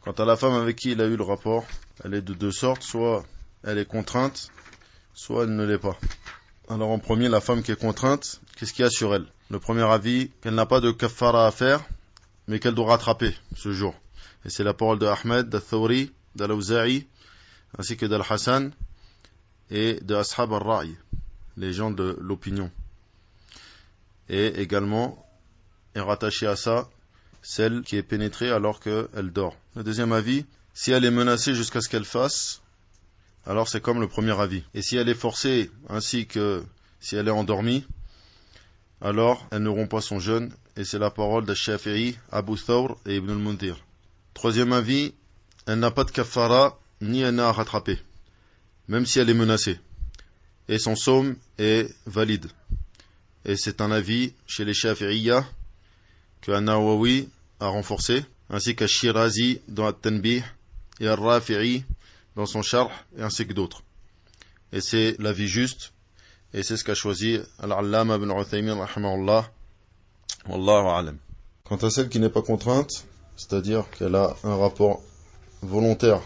Quant à la femme avec qui il a eu le rapport, elle est de deux sortes, soit elle est contrainte, soit elle ne l'est pas. Alors en premier, la femme qui est contrainte, qu'est-ce qu'il y a sur elle? Le premier avis, qu'elle n'a pas de kaffara à faire, mais qu'elle doit rattraper ce jour. Et c'est la parole de Ahmed, d'Al-Thawri, d'Al-Awza'i, ainsi que d'Al-Hassan et de Ashab al-Ra'i, les gens de l'opinion. Et également est rattachée à ça celle qui est pénétrée alors qu'elle dort. Le deuxième avis, si elle est menacée jusqu'à ce qu'elle fasse, alors c'est comme le premier avis. Et si elle est forcée, ainsi que si elle est endormie, alors elle ne rompt pas son jeûne, et c'est la parole de Shafi'i, Abu Thawr et Ibn al-Mundhir. Troisième avis, elle n'a pas de kaffara, ni elle n'a à rattraper, même si elle est menacée. Et son somme est valide. Et c'est un avis chez les Shafi'iyya que An-Nawawi a renforcé, ainsi qu'à Shirazi dans At-Tanbih et Ar-Rafi'i dans son Sharh, et ainsi que d'autres. Et c'est l'avis juste, et c'est ce qu'a choisi Al-Allama ibn Uthaymin rahimahullah, wallahu a'lam. Quant à celle qui n'est pas contrainte, c'est-à-dire qu'elle a un rapport volontaire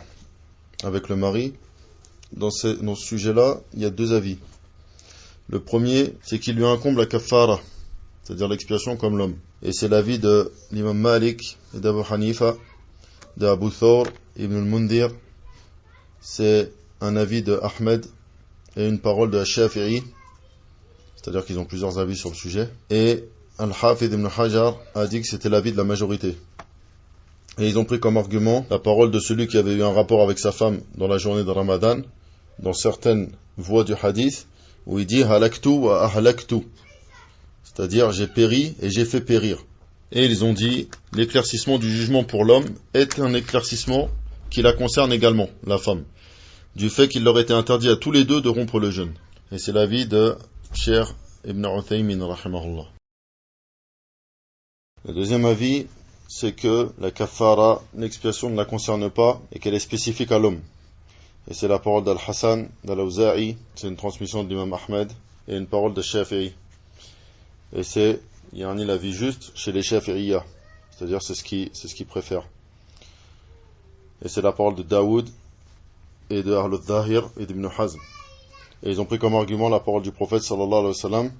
avec le mari, dans ce sujet-là, il y a deux avis. Le premier, c'est qu'il lui incombe la kaffara, c'est-à-dire l'expiation comme l'homme. Et c'est l'avis de l'imam Malik et d'Abu Hanifa, d'Abu Thawr, Ibn al-Mundhir. C'est un avis de Ahmed et une parole de Shafi'i, c'est-à-dire qu'ils ont plusieurs avis sur le sujet. Et Al-Hafid ibn Hajar a dit que c'était l'avis de la majorité. Et ils ont pris comme argument la parole de celui qui avait eu un rapport avec sa femme dans la journée de Ramadan, dans certaines voies du hadith, où il dit « halaktu wa ahlaktu », c'est-à-dire « j'ai péri et j'ai fait périr ». Et ils ont dit « l'éclaircissement du jugement pour l'homme est un éclaircissement qui la concerne également, la femme, du fait qu'il leur était interdit à tous les deux de rompre le jeûne. » Et c'est l'avis de Cheikh Ibn Uthaymin, rahimahullah. Le deuxième avis, c'est que la kaffara, l'expiation ne la concerne pas et qu'elle est spécifique à l'homme. Et c'est la parole d'Al-Hassan, d'Al-Awza'i, c'est une transmission de l'imam Ahmed, et une parole de Shafi'i. Et c'est, il y a un l'avis juste chez les Shafi'iyya, c'est-à-dire c'est ce qu'ils préfèrent. Et c'est la parole de Daoud, et de Ahl al-Dhahir, et d'Ibn Hazm. Et ils ont pris comme argument la parole du prophète sallallahu alayhi wa sallam,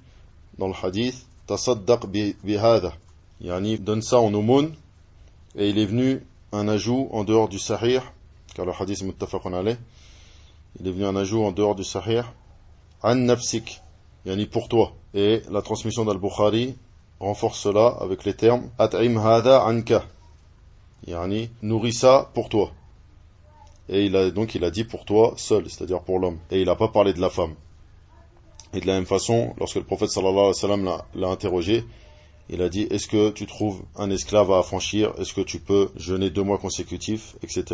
dans le hadith, Tasaddaq bihada, yani donne ça en aumône, et il est venu un ajout en dehors du sahih, car le hadith est muttafaqun alayh, il est venu un ajout en dehors du sahih, an nafsik, yani pour toi. Et la transmission d'Al-Bukhari renforce cela avec les termes at'im hada anka, yani nourris ça pour toi. Et il a dit pour toi seul, c'est-à-dire pour l'homme. Et il n'a pas parlé de la femme. Et de la même façon, lorsque le prophète sallallahu alayhi wa sallam l'a interrogé, il a dit, est-ce que tu trouves un esclave à affranchir? Est-ce que tu peux jeûner 2 mois consécutifs? Etc.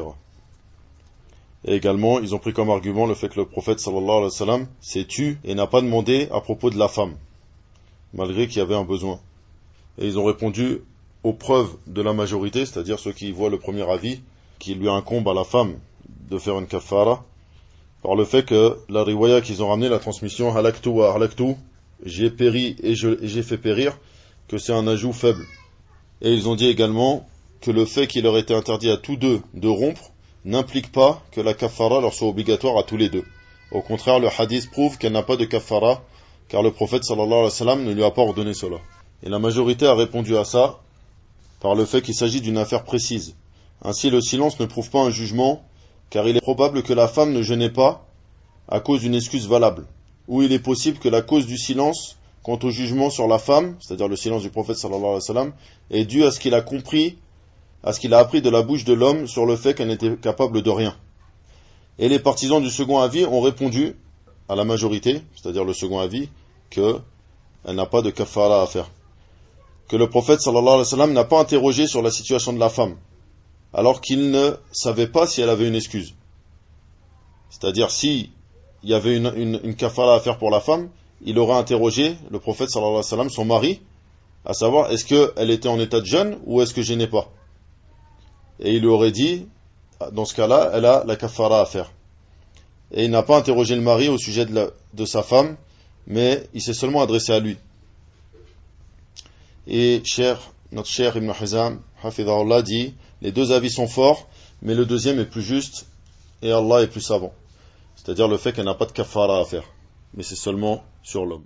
Et également, ils ont pris comme argument le fait que le prophète sallallahu alayhi wa sallam s'est tu et n'a pas demandé à propos de la femme, malgré qu'il y avait un besoin. Et ils ont répondu aux preuves de la majorité, c'est-à-dire ceux qui voient le premier avis, qui lui incombe à la femme de faire une kaffara, par le fait que la riwaya qu'ils ont ramené, la transmission halaktu wa ahlaktu, j'ai péri et j'ai fait périr, que c'est un ajout faible. Et ils ont dit également que le fait qu'il leur était interdit à tous deux de rompre n'implique pas que la kaffara leur soit obligatoire à tous les deux. Au contraire, le hadith prouve qu'elle n'a pas de kaffara, car le prophète sallallahu alayhi wa sallam ne lui a pas ordonné cela. Et la majorité a répondu à ça par le fait qu'il s'agit d'une affaire précise. Ainsi, le silence ne prouve pas un jugement, car il est probable que la femme ne jeûnait pas à cause d'une excuse valable, ou il est possible que la cause du silence quant au jugement sur la femme, c'est-à-dire le silence du prophète sallallahu alayhi wa sallam, est dû à ce qu'il a compris, à ce qu'il a appris de la bouche de l'homme sur le fait qu'elle n'était capable de rien. Et les partisans du second avis ont répondu à la majorité, c'est-à-dire le second avis, qu'elle n'a pas de kaffara à faire. Que le prophète sallallahu alayhi wa sallam n'a pas interrogé sur la situation de la femme, alors qu'il ne savait pas si elle avait une excuse. C'est-à-dire, si il y avait une kaffara à faire pour la femme, il aurait interrogé le prophète sallallahu alayhi wa sallam, son mari, à savoir est-ce qu'elle était en état de jeûne ou est-ce que gênait pas. Et il lui aurait dit, dans ce cas-là, elle a la kaffara à faire. Et il n'a pas interrogé le mari au sujet de sa femme, mais il s'est seulement adressé à lui. Et notre cher Ibn Hazm, hafidhahullah, dit, les deux avis sont forts, Mais le deuxième est plus juste et Allah est plus savant. C'est-à-dire le fait qu'elle n'a pas de kafara à faire. Mais c'est seulement sur l'homme.